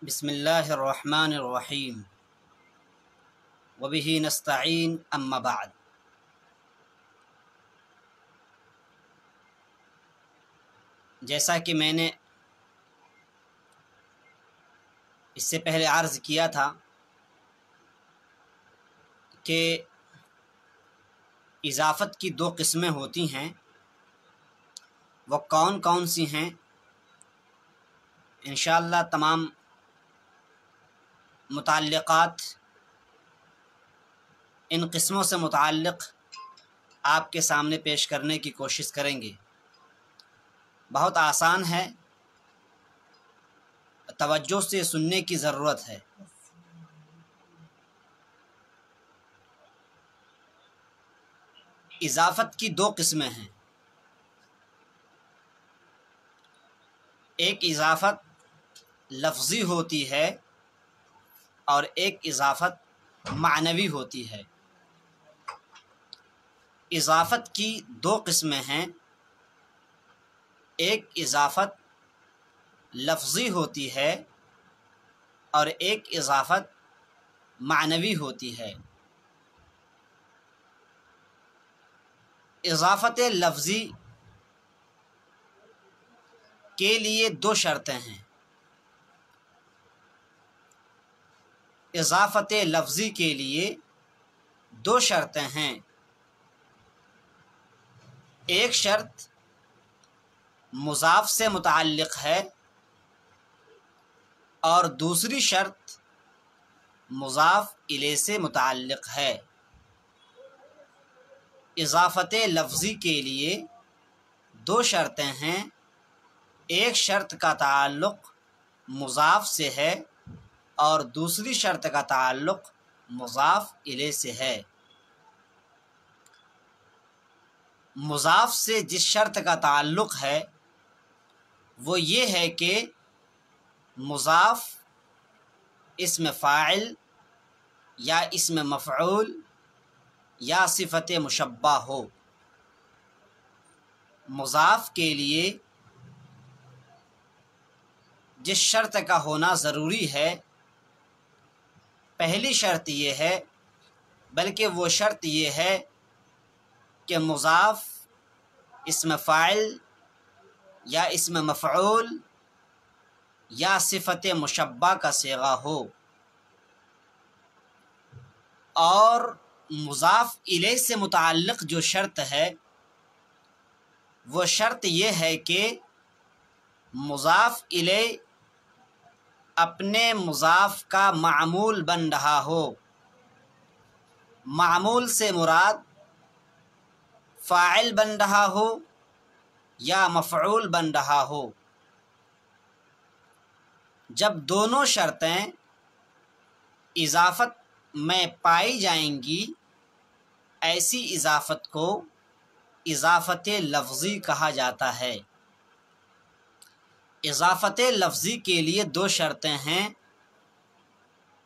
بسم اللہ الرحمن الرحیم وبہ نستعین اما بعد۔ جیسا کہ میں نے اس سے پہلے عرض کیا تھا کہ اضافت کی دو قسمیں ہوتی ہیں، وہ کون کون سی ہیں؟ انشاءاللہ تمام متعلقات ان قسموں سے متعلق آپ کے سامنے پیش کرنے کی کوشش کریں گے۔ بہت آسان ہے، توجہ سے سننے کی ضرورت ہے۔ اضافت کی دو قسمیں ہیں، ایک اضافت لفظی ہوتی ہے اور ایک اضافت معنوی ہوتی ہے۔ اضافت کی دو قسمیں ہیں، ایک اضافت لفظی ہوتی ہے اور ایک اضافت معنوی ہوتی ہے۔ اضافت لفظی کے لیے دو شرطیں ہیں۔ اضافت لفظی کے لیے دو شرطیں ہیں، ایک شرط مضاف سے متعلق ہے اور دوسری شرط مضاف الیہ سے متعلق ہے۔ اضافت لفظی کے لیے دو شرطیں ہیں، ایک شرط کا تعلق مضاف سے ہے اور دوسری شرط کا تعلق مضاف الیہ سے ہے۔ مضاف سے جس شرط کا تعلق ہے وہ یہ ہے کہ مضاف اسم فاعل یا اسم مفعول یا صفت مشبہ ہو۔ مضاف کے لیے جس شرط کا ہونا ضروری ہے، پہلی شرط یہ ہے، بلکہ وہ شرط یہ ہے کہ مضاف اسم فاعل یا اسم مفعول یا صفت مشبہ کا صیغہ ہو، اور مضاف الیہ سے متعلق جو شرط ہے وہ شرط یہ ہے کہ مضاف الیہ اپنے مضاف کا معمول بن رہا ہو۔ معمول سے مراد فاعل بن رہا ہو یا مفعول بن رہا ہو۔ جب دونوں شرطیں اضافت میں پائی جائیں گی، ایسی اضافت کو اضافت لفظی کہا جاتا ہے۔ اضافت لفظی کے لیے دو شرطیں ہیں،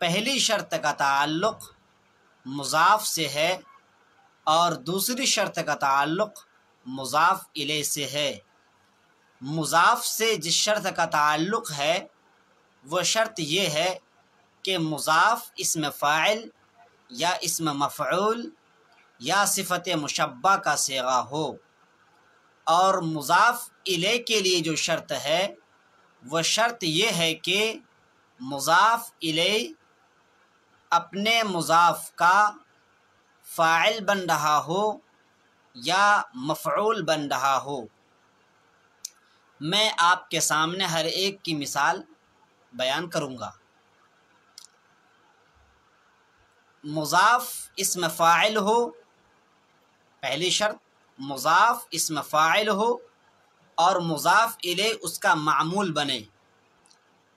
پہلی شرط کا تعلق مضاف سے ہے اور دوسری شرط کا تعلق مضاف الیہ سے ہے۔ مضاف سے جس شرط کا تعلق ہے وہ شرط یہ ہے کہ مضاف اسم فاعل یا اسم مفعول یا صفت مشبہ کا صیغہ ہو، اور مضاف الیہ کے لیے جو شرط ہے وہ شرط یہ ہے کہ مضاف الیہ اپنے مضاف کا فاعل بن رہا ہو یا مفعول بن رہا ہو۔ میں آپ کے سامنے ہر ایک کی مثال بیان کروں گا۔ مضاف اسم فاعل ہو، پہلی شرط مضاف اسم فاعل ہو اور مضاف الیہ اس کا معمول بنے۔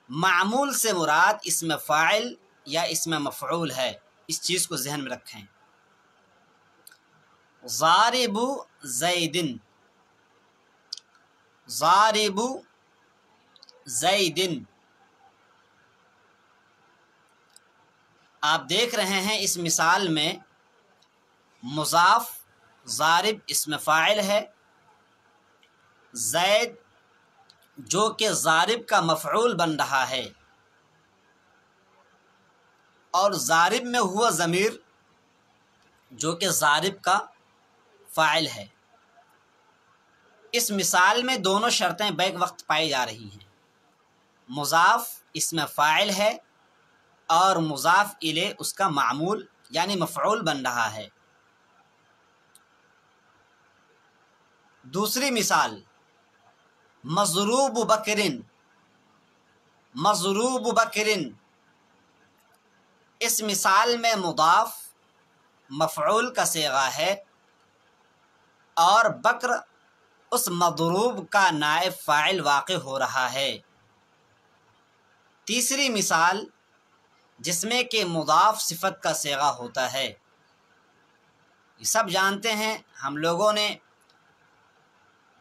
معمول سے مراد اسم فاعل یا اسم مفعول ہے، اس چیز کو ذہن میں رکھیں۔ ضارب زید، ضارب زید، آپ دیکھ رہے ہیں اس مثال میں مضاف ضارب اسم فاعل ہے، زید جو کہ ضارب کا مفعول بن رہا ہے، اور ضارب میں ہوا ضمیر جو کہ ضارب کا فاعل ہے۔ اس مثال میں دونوں شرطیں بیک وقت پائی جا رہی ہیں۔ مضاف اس میں فاعل ہے اور مضاف الیہ اس کا معمول یعنی مفعول بن رہا ہے۔ دوسری مثال مضروب بکرن، مضروب بکرن، اس مثال میں مضاف مفعول کا صیغہ ہے اور بکر اس مضروب کا نائب فاعل واقع ہو رہا ہے۔ تیسری مثال جس میں کہ مضاف صفت کا صیغہ ہوتا ہے، یہ سب جانتے ہیں ہم لوگوں نے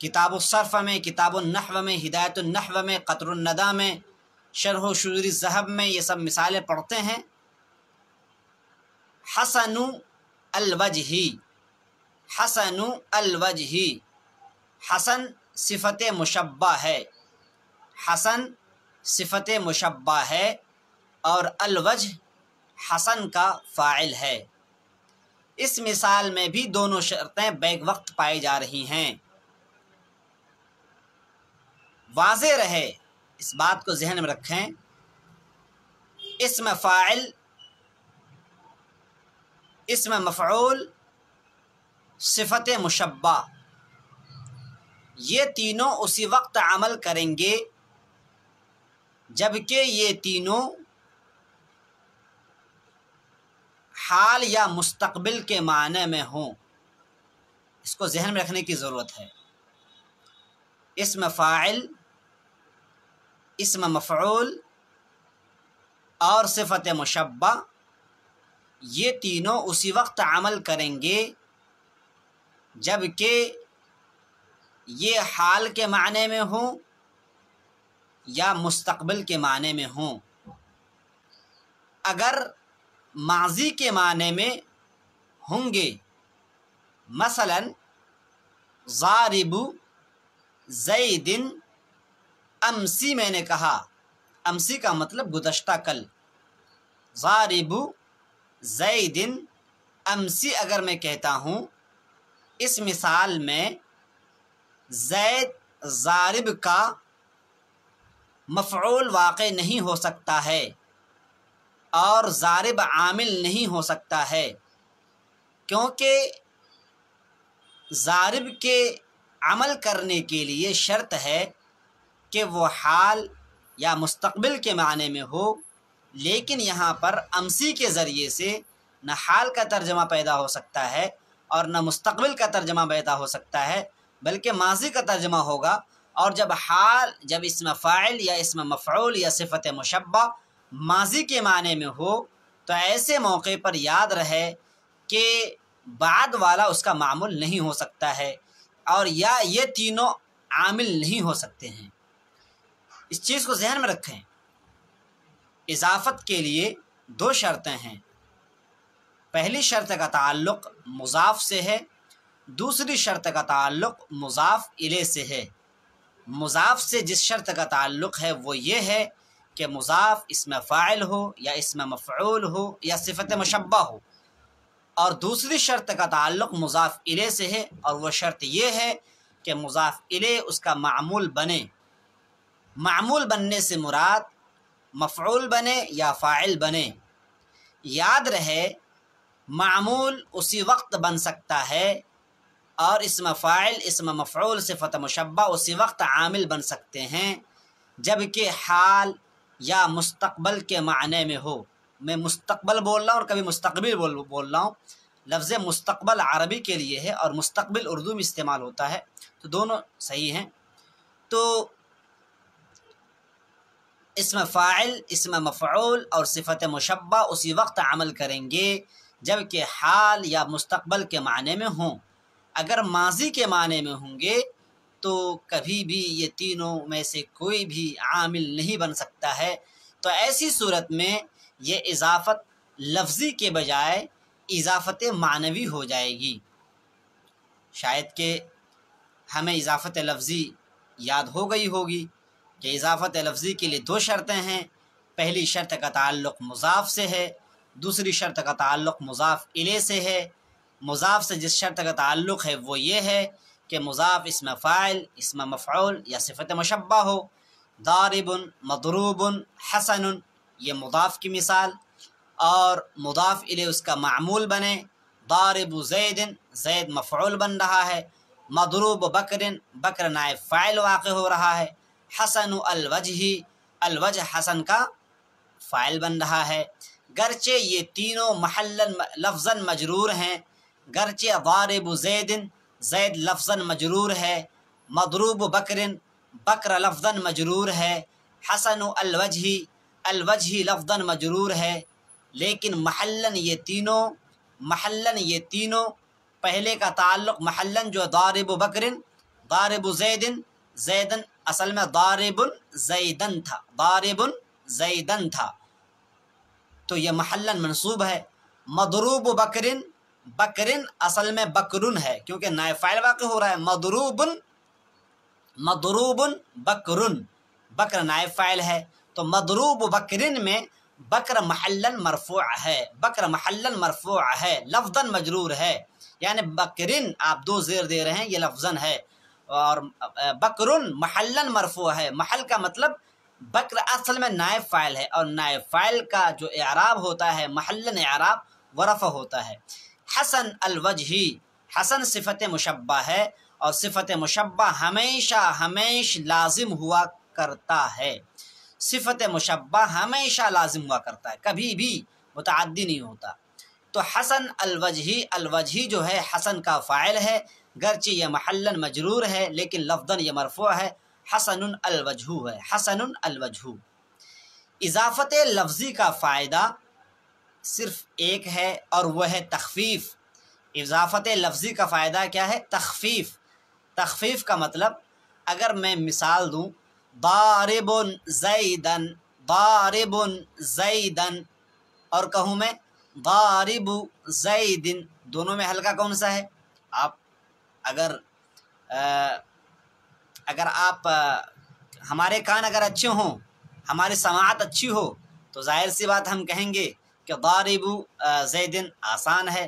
کتاب الصرف میں، کتاب النحو میں، ہدایت النحو میں، قطر الندی میں، شرح و شذور الذہب میں یہ سب مثالیں پڑھتے ہیں۔ حسن الوجہ، حسن الوجہ، حسن صفت مشبہ ہے، حسن صفت مشبہ ہے اور الوجہ حسن کا فاعل ہے۔ اس مثال میں بھی دونوں شرطیں بیک وقت پائی جا رہی ہیں۔ واضح رہے، اس بات کو ذہن میں رکھیں، اسم فاعل، اسم مفعول، صفت مشبہ، یہ تینوں اسی وقت عمل کریں گے جبکہ یہ تینوں حال یا مستقبل کے معنی میں ہوں۔ اس کو ذہن میں رکھنے کی ضرورت ہے۔ اسم فاعل، اسم مفعول اور صفت مشبہ یہ تینوں اسی وقت عمل کریں گے جبکہ یہ حال کے معنی میں ہوں یا مستقبل کے معنی میں ہوں۔ اگر ماضی کے معنی میں ہوں گے، مثلا ضارب زید امسی، میں نے کہا امسی کا مطلب گزشتہ کل، ضارب زید امسی اگر میں کہتا ہوں، اس مثال میں زید ضارب کا مفعول واقع نہیں ہو سکتا ہے اور ضارب عامل نہیں ہو سکتا ہے، کیونکہ ضارب کے عمل کرنے کے لیے شرط ہے کہ وہ حال یا مستقبل کے معنی میں ہو، لیکن یہاں پر امسی کے ذریعے سے نہ حال کا ترجمہ پیدا ہو سکتا ہے اور نہ مستقبل کا ترجمہ پیدا ہو سکتا ہے، بلکہ ماضی کا ترجمہ ہوگا۔ اور جب اسم فاعل یا اسم مفعول یا صفت مشبہ ماضی کے معنی میں ہو تو ایسے موقع پر یاد رہے کہ بعد والا اس کا معمول نہیں ہو سکتا ہے اور یا یہ تینوں عامل نہیں ہو سکتے ہیں۔ اس چیز کو ذہن میں رکھیں۔ اضافت کے لیے دو شرطیں ہیں۔ پہلی شرط کا تعلق مضاف سے ہے، دوسری شرط کا تعلق مضاف الیہ سے ہے۔ مضاف سے جس شرط کا تعلق ہے وہ یہ ہے کہ مضاف اسم فاعل ہو یا اسم مفعول ہو یا صفت مشبہ ہو، اور دوسری شرط کا تعلق مضاف الیہ سے ہے اور وہ شرط یہ ہے کہ مضاف الیہ اس کا معمول بنے۔ معمول بننے سے مراد مفعول بنے یا فاعل بنے۔ یاد رہے معمول اسی وقت بن سکتا ہے اور اسم فاعل، اسم مفعول، صفت مشبہ اسی وقت عامل بن سکتے ہیں جبکہ حال یا مستقبل کے معنی میں ہو۔ میں مستقبل بول رہا ہوں اور کبھی مستقبل بول رہا ہوں۔ لفظ مستقبل عربی کے لیے ہے اور مستقبل اردو میں استعمال ہوتا ہے، تو دونوں صحیح ہیں۔ تو اسم فاعل، اسم مفعول اور صفت مشبہ اسی وقت عمل کریں گے جبکہ حال یا مستقبل کے معنی میں ہوں۔ اگر ماضی کے معنی میں ہوں گے تو کبھی بھی یہ تینوں میں سے کوئی بھی عامل نہیں بن سکتا ہے، تو ایسی صورت میں یہ اضافت لفظی کے بجائے اضافت معنوی ہو جائے گی۔ شاید کہ ہمیں اضافت لفظی یاد ہو گئی ہوگی کہ اضافت لفظی کے لیے دو شرطیں ہیں۔ پہلی شرط کا تعلق مضاف سے ہے، دوسری شرط کا تعلق مضاف الیہ سے ہے، مضاف سے جس شرط کا تعلق ہے وہ یہ ہے کہ مضاف اسم فاعل، اسم مفعول یا صفت مشبہ ہو۔ ضارب، مضروب، حسن یہ مضاف کی مثال، اور مضاف الیہ اس کا معمول بنے۔ ضارب زید، زید مفعول بن رہا ہے۔ مضروب بکر، بکر نائب فاعل واقع ہو رہا ہے۔ حسن الوجہ، الوجہ حسن کا فاعل بن رہا ہے۔ گرچہ یہ تینوں محلاً لفظاً مجرور ہیں، گرچہ ضارب زید، زید لفظاً مجرور ہے، مضروب بکر، بکر لفظاً مجرور ہے، حسن الوجہ، الوجہ لفظاً مجرور ہے، لیکن محلاً یہ تینوں پہلے کا تعلق محلاً جو ضارب بکر، ضارب زید، زیدن اصل میں ضارب زیدن تھا، ضارب زیدن تھا تو یہ محلاً منصوب ہے۔ مضروب بکرن، بکرن اصل میں بکرن ہے کیونکہ نائب فاعل واقع ہو رہا ہے۔ مضروبن، مضروبن بکرن، بکر نائب فاعل ہے تو مضروب بکرن میں بکر محلاً مرفوع ہے، بکر محلاً مرفوع ہے، لفظاً مجرور ہے، یعنی بکرن آپ دو زیر دے رہے ہیں یہ لفظاً ہے، اور بکرن محلاً مرفوع ہے۔ محل کا مطلب بکر اصل میں نائب فاعل ہے، اور نائب فاعل کا جو اعراب ہوتا ہے محلاً اعراب و رفع ہوتا ہے۔ حسن الوجہ، حسن صفت مشبہ ہے، اور صفت مشبہ ہمیشہ لازم ہوا کرتا ہے، صفت مشبہ ہمیشہ لازم ہوا کرتا ہے، کبھی بھی متعدی نہیں ہوتا۔ تو حسن الوجہ، الوجہ جو ہے حسن کا فاعل ہے، گرچہ یہ محلاً مجرور ہے لیکن لفظاً یہ مرفوع ہے، حسن الوجہ ہے، حسن الوجہ۔ اضافت لفظی کا فائدہ صرف ایک ہے اور وہ ہے تخفیف۔ اضافت لفظی کا فائدہ کیا ہے؟ تخفیف۔ تخفیف کا مطلب اگر میں مثال دوں ضارب زیدن، ضارب زیدن، اور کہوں میں ضارب زیدن، دونوں میں ہلکا کون سا ہے؟ آپ اگر آپ ہمارے کان اگر اچھے ہوں، ہماری سماعت اچھی ہو تو ظاہر سی بات ہم کہیں گے کہ ضارب زیدن آسان ہے،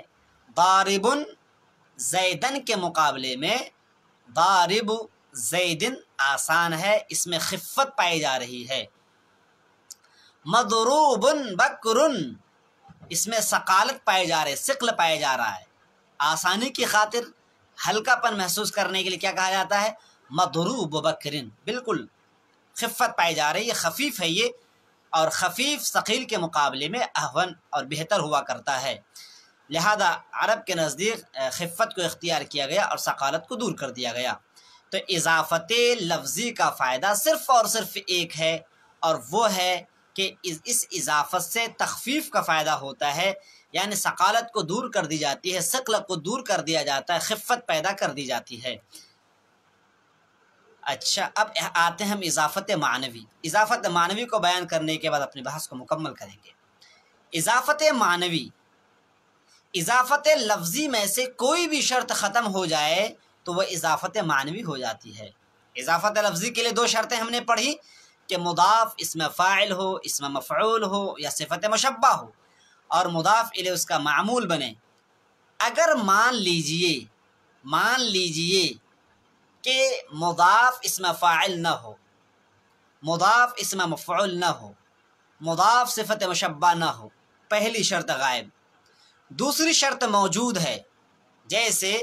ضاربن زیدن کے مقابلے میں ضارب زیدن آسان ہے، اس میں خفت پائی جا رہی ہے۔ مضروبن بکرن، اس میں ثقالت پائے جا رہے، ثقل پائے جا رہا ہے، آسانی کی خاطر ہلکا پن محسوس کرنے کے لیے کیا کہا جاتا ہے؟ مضروب بکرن، بالکل خفت پائی جا رہی ہے، خفیف ہے یہ، اور خفیف ثقیل کے مقابلے میں اہون اور بہتر ہوا کرتا ہے، لہذا عرب کے نزدیک خفت کو اختیار کیا گیا اور ثقالت کو دور کر دیا گیا۔ تو اضافت لفظی کا فائدہ صرف اور صرف ایک ہے، اور وہ ہے کہ اس اضافت سے تخفیف کا فائدہ ہوتا ہے، یعنی ثقالت کو دور کر دی جاتی ہے، ثقل کو دور کر دیا جاتا ہے، خفت پیدا کر دی جاتی ہے۔ اچھا، اب آتے ہیں ہم اضافت معنوی۔ اضافت معنوی کو بیان کرنے کے بعد اپنی بحث کو مکمل کریں گے۔ اضافت معنوی، اضافت لفظی میں سے کوئی بھی شرط ختم ہو جائے تو وہ اضافت معنوی ہو جاتی ہے۔ اضافت لفظی کے لیے دو شرطیں ہم نے پڑھی کہ مضاف اسم فاعل ہو، اسم مفعول ہو یا صفت مشبہ ہو، اور مضاف الیہ اس کا معمول بنے۔ اگر مان لیجئے کہ مضاف اسم فاعل نہ ہو، مضاف اسم مفعول نہ ہو، مضاف صفت مشبہ نہ ہو، پہلی شرط غائب، دوسری شرط موجود ہے، جیسے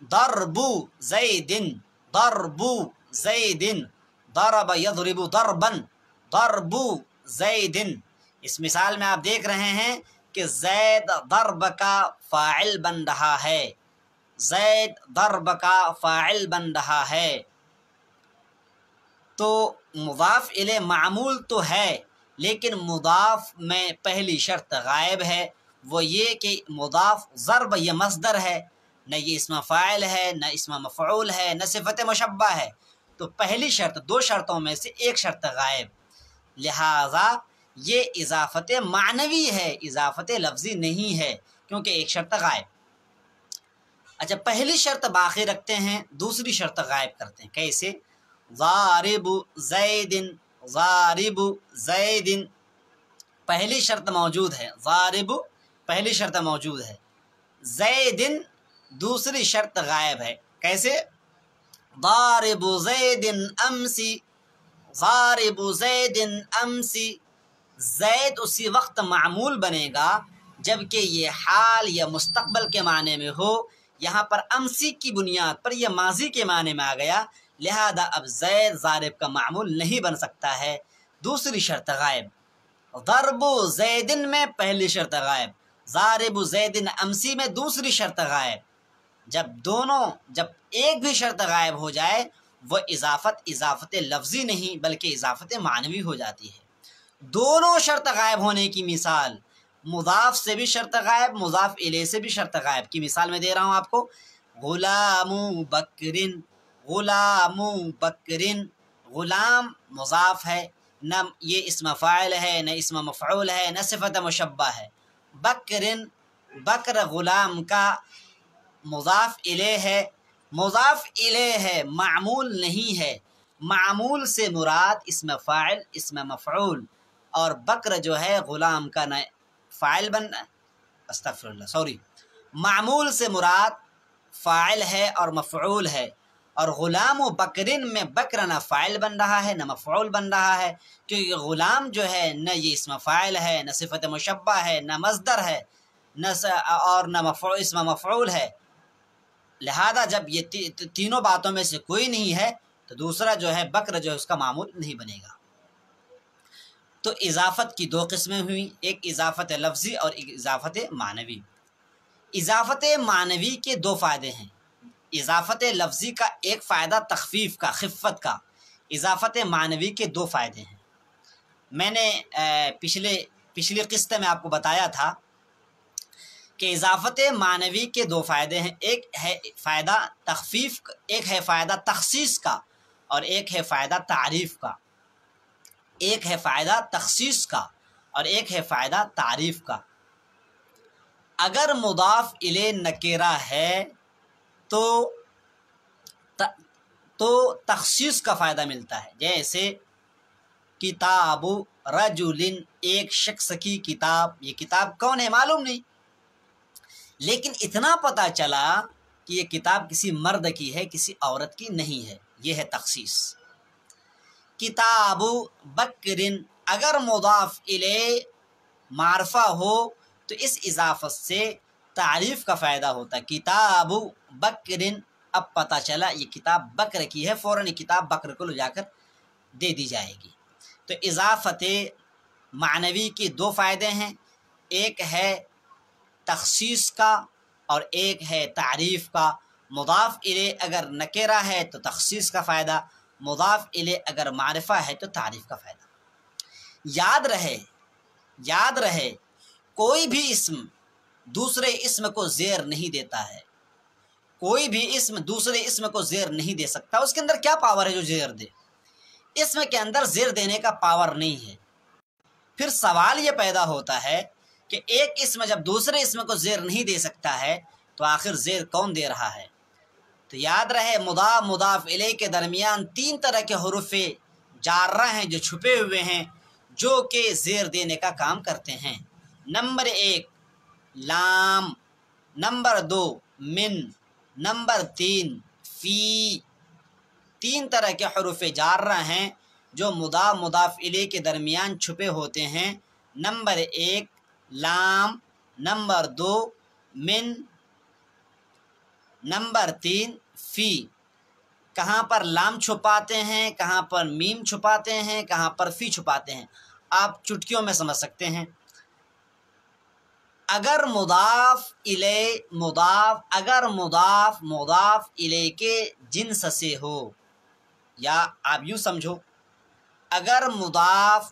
ضرب زیدن، ضرب زیدن، ضرب یضرب ضربا، ضرب زیدن۔ اس مثال میں آپ دیکھ رہے ہیں کہ زید ضرب کا فاعل بن رہا ہے، زید ضرب کا فاعل بن رہا ہے، تو مضاف الیہ معمول تو ہے لیکن مضاف میں پہلی شرط غائب ہے، وہ یہ کہ مضاف ضرب یہ مصدر ہے، نہ یہ اسم فاعل ہے، نہ اسم مفعول ہے، نہ صفت مشبہ ہے، تو پہلی شرط، دو شرطوں میں سے ایک شرط غائب، لہذا یہ اضافت معنوی ہے، اضافت لفظی نہیں ہے کیونکہ ایک شرط غائب۔ اچھا، پہلی شرط باقی رکھتے ہیں، دوسری شرط غائب کرتے ہیں، کیسے؟ ضارب زیدن، ضارب زیدن، پہلی شرط موجود ہے، ضارب پہلی شرط موجود ہے، زیدن دوسری شرط غائب ہے۔ کیسے؟ ضارب زید امسی، ضارب زید امسی، زید اسی وقت معمول بنے گا جبکہ یہ حال یا مستقبل کے معنی میں ہو۔ یہاں پر امسی کی بنیاد پر یہ ماضی کے معنی میں آ گیا، لہذا اب زید ضارب کا معمول نہیں بن سکتا ہے۔ دوسری شرط غائب، ضرب زیدن میں پہلی شرط غائب، ضارب زیدن امسی میں دوسری شرط غائب۔ جب ایک بھی شرط غائب ہو جائے وہ اضافت لفظی نہیں بلکہ اضافت معنوی ہو جاتی ہے۔ دونوں شرط غائب ہونے کی مثال، مضاف سے بھی شرط غائب، مضاف الیہ سے بھی شرط غائب کی مثال میں دے رہا ہوں آپ کو۔ غلام بکرن، غلام بکرن، غلام مضاف ہے، نہ یہ اسم فاعل ہے، نہ اسم مفعول ہے، نہ صفت مشبہ ہے۔ بکرن، بکر غلام کا مضاف الیہ ہے، مضاف الیہ ہے، معمول نہیں ہے۔ معمول سے مراد اسم فاعل، اسم مفعول، اور بکر جو ہے غلام کا نہ فاعل معمول سے مراد فاعل ہے اور مفعول ہے، اور غلام و بکرن میں بکر نہ فاعل بن رہا ہے نہ مفعول بن رہا ہے، کیونکہ غلام جو ہے نہ یہ اسم فاعل ہے، نہ صفت مشبہ ہے، نہ مصدر ہے، اور نہ اسم مفعول ہے۔ لہذا جب یہ تینوں باتوں میں سے کوئی نہیں ہے تو دوسرا جو ہے بکر جو ہے اس کا معمول نہیں بنے گا۔ تو اضافت کی دو قسمیں ہوئیں، ایک اضافت لفظی اور ایک اضافت معنوی۔ اضافت معنوی کے دو فائدے ہیں۔ اضافت لفظی کا ایک فائدہ تخفیف کا، خفت کا، اضافت معنوی کے دو فائدے ہیں۔ میں نے پچھلی قسط میں آپ کو بتایا تھا کہ اضافت معنوی کے دو فائدے ہیں، ایک ہے فائدہ تخفیف، ایک ہے فائدہ تخصیص کا، اور ایک ہے فائدہ تعریف کا۔ ایک ہے فائدہ تخصیص کا اور ایک ہے فائدہ تعریف کا۔ اگر مضاف الیہ نکرہ ہے تو تخصیص کا فائدہ ملتا ہے، جیسے کتاب رجل، ایک شخص کی کتاب۔ یہ کتاب کون ہے معلوم نہیں، لیکن اتنا پتہ چلا کہ یہ کتاب کسی مرد کی ہے، کسی عورت کی نہیں ہے، یہ ہے تخصیص۔ کتاب بکرن، اگر مضاف الیہ معرفہ ہو تو اس اضافت سے تعریف کا فائدہ ہوتا ہے۔ کتاب بکرن، اب پتہ چلا یہ کتاب بکر کی ہے، فوراً یہ کتاب بکر کو لے جا کر دے دی جائے گی۔ تو اضافت معنوی کے دو فائدے ہیں، ایک ہے تخصیص کا اور ایک ہے تعریف کا۔ مضاف الیہ اگر نکرہ ہے تو تخصیص کا فائدہ، مضاف الیہ اگر معرفہ ہے تو تعریف کا فائدہ۔ یاد رہے کوئی بھی اسم دوسرے اسم کو زیر نہیں دیتا ہے، کوئی بھی اسم دوسرے اسم کو زیر نہیں دے سکتا۔ اس کے اندر کیا پاور ہے جو زیر دے؟ اسم کے اندر زیر دینے کا پاور نہیں ہے۔ پھر سوال یہ پیدا ہوتا ہے کہ ایک اسم جب دوسرے اسم کو زیر نہیں دے سکتا ہے تو آخر زیر کون دے رہا ہے؟ تو یاد رہے مضاف الیہ کے درمیان تین طرح کے حروف جارہ ہیں جو چھپے ہوئے ہیں، جو کہ زیر دینے کا کام کرتے ہیں۔ نمبر 1 لام، نمبر 2 من، نمبر 3 فی۔ تین طرح کے حروف جارہ ہیں جو مضاف الیہ کے درمیان چھپے ہوتے ہیں۔ نمبر 1 لام، نمبر 2 من، نمبر 3 فی۔ کہاں پر لام چھپاتے ہیں، کہاں پر میم چھپاتے ہیں، کہاں پر فی چھپاتے ہیں، آپ چٹکیوں میں سمجھ سکتے ہیں۔ اگر مضاف الیہ کے جنس سے ہو، یا آپ یوں سمجھو اگر مضاف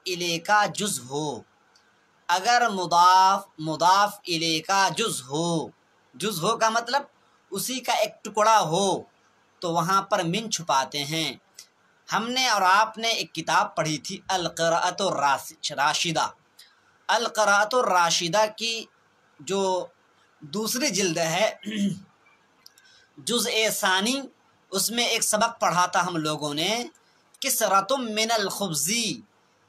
الیہ کا جز ہو، اگر مضاف الیہ کا جز ہو کا مطلب اسی کا ایک ٹکڑا ہو تو وہاں پر من چھپاتے ہیں۔ ہم نے اور آپ نے ایک کتاب پڑھی تھی القراءۃ الراشدہ۔ القراءۃ الراشدہ کی جو دوسری جلد ہے جزء ثانی، اس میں ایک سبق پڑھا تھا ہم لوگوں نے، کسرۃ من الخبز،